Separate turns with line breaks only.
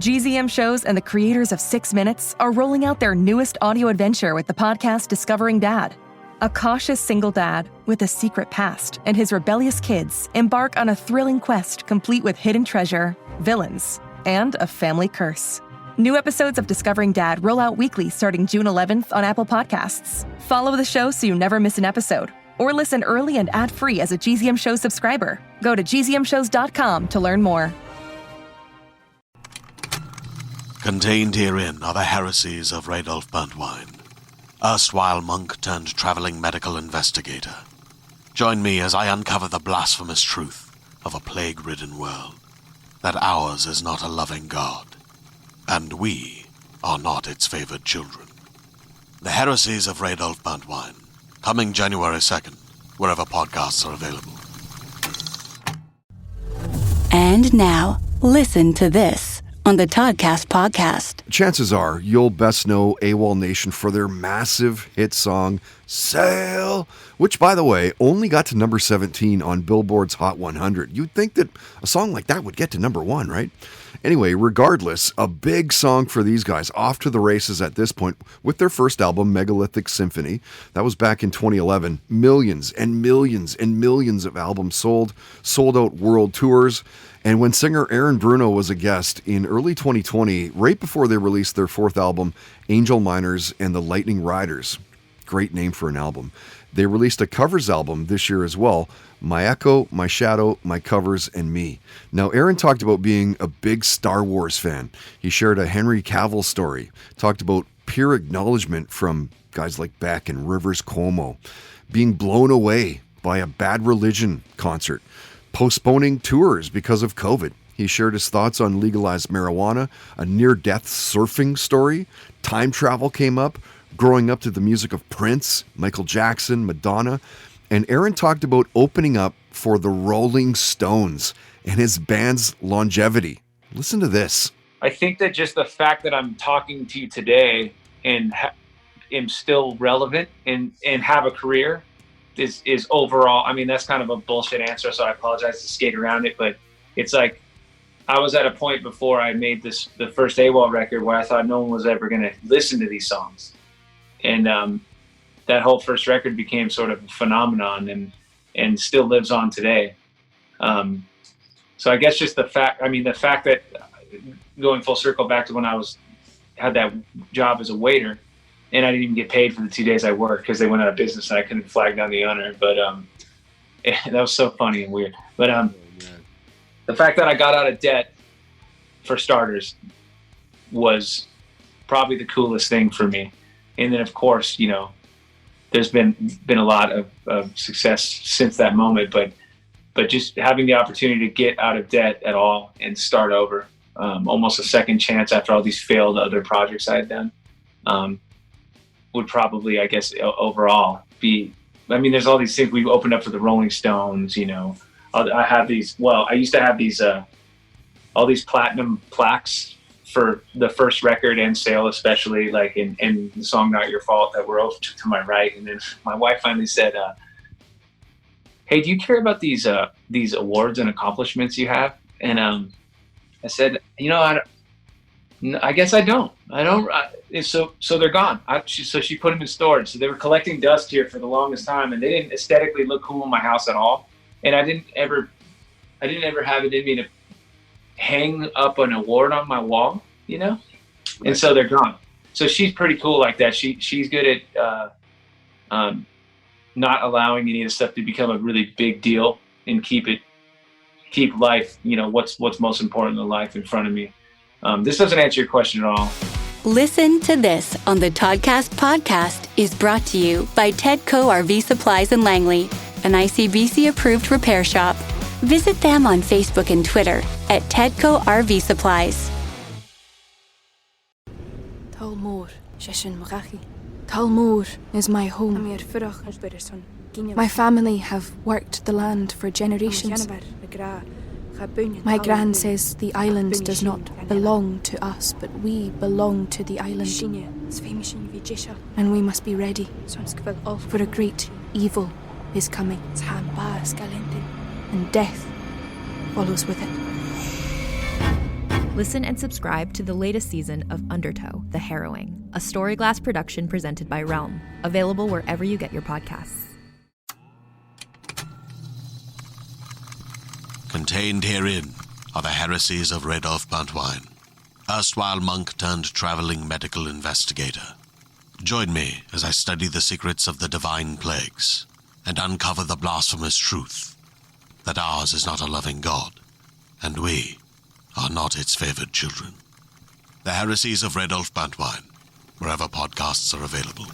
GZM Shows and the creators of 6 Minutes are rolling out their newest audio adventure with the podcast Discovering Dad. A cautious single dad with a secret past and his rebellious kids embark on a thrilling quest complete with hidden treasure, villains, and a family curse. New episodes of Discovering Dad roll out weekly starting June 11th on Apple Podcasts. Follow the show so you never miss an episode, or listen early and ad-free as a GZM Shows subscriber. Go to gzmshows.com to learn more.
Contained herein are the heresies of Radolf Burntwine, erstwhile monk turned traveling medical investigator. Join me as I uncover the blasphemous truth of a plague-ridden world, that ours is not a loving God, and we are not its favored children. The heresies of Radolf Burntwine, coming January 2nd, wherever podcasts are available.
And now, listen to this on the Toddcast podcast.
Chances are you'll best know Awolnation for their massive hit song, Sail, which, by the way, only got to number 17 on Billboard's Hot 100. You'd think that a song like that would get to number 1, right? Anyway, regardless, a big song for these guys, off to the races at this point with their first album, Megalithic Symphony. That was back in 2011. Millions and millions and millions of albums sold out world tours. And when singer Aaron Bruno was a guest in early 2020, right before they released their fourth album, Angel Miners and the Lightning Riders, great name for an album, they released a covers album this year as well, My Echo, My Shadow, My Covers, and Me. Now, Aaron talked about being a big Star Wars fan. He shared a Henry Cavill story, talked about peer acknowledgement from guys like Beck and Rivers Cuomo, being blown away by a Bad Religion concert, postponing tours because of COVID. He shared his thoughts on legalized marijuana, a near-death surfing story, time travel came up, growing up to the music of Prince, Michael Jackson, Madonna, and Aaron talked about opening up for the Rolling Stones and his band's longevity. Listen to this.
I think that just the fact that I'm talking to you today and am still relevant and have a career is overall, I mean, that's kind of a bullshit answer, so I apologize to skate around it, but it's like I was at a point before I made the first AWOL record where I thought no one was ever going to listen to these songs. And that whole first record became sort of a phenomenon and still lives on today. So I guess just the fact that going full circle back to when I had that job as a waiter, and I didn't even get paid for the 2 days I worked because they went out of business and I couldn't flag down the owner. But that was so funny and weird. But the fact that I got out of debt, for starters, was probably the coolest thing for me. And then, of course, you know, there's been a lot of success since that moment. But just having the opportunity to get out of debt at all and start over, almost a second chance after all these failed other projects I had done, would probably, I guess, overall be, I mean, there's all these things. We've opened up for the Rolling Stones, you know. I have these, well, I used to have these, all these platinum plaques for the first record and sale, especially like in the song Not Your Fault that were over to my right. And then my wife finally said, hey, do you care about these awards and accomplishments you have? And I said, you know, I guess I don't. So they're gone. So she put them in storage. So they were collecting dust here for the longest time, and they didn't aesthetically look cool in my house at all. And I didn't ever have it in me to hang up an award on my wall, you know. Right. And so they're gone. So she's pretty cool like that. She's good at not allowing any of the stuff to become a really big deal and keep life, you know, what's most important in life in front of me. This doesn't answer your question at all.
Listen to This on the Toddcast podcast is brought to you by Tedco RV Supplies in Langley, an ICBC-approved repair shop. Visit them on Facebook and Twitter at Tedco RV Supplies.
Talmor, Sheshin Marachi. Talmor is my home. My family have worked the land for generations. My gran says the island does not belong to us, but we belong to the island. And we must be ready, for a great evil is coming, and death follows with it.
Listen and subscribe to the latest season of Undertow, The Harrowing, a Storyglass production presented by Realm, available wherever you get your podcasts.
Contained herein are the heresies of Radolf Buntwine, erstwhile monk turned traveling medical investigator. Join me as I study the secrets of the divine plagues and uncover the blasphemous truth that ours is not a loving God, and we are not its favored children. The heresies of Radolf Buntwine, wherever podcasts are available.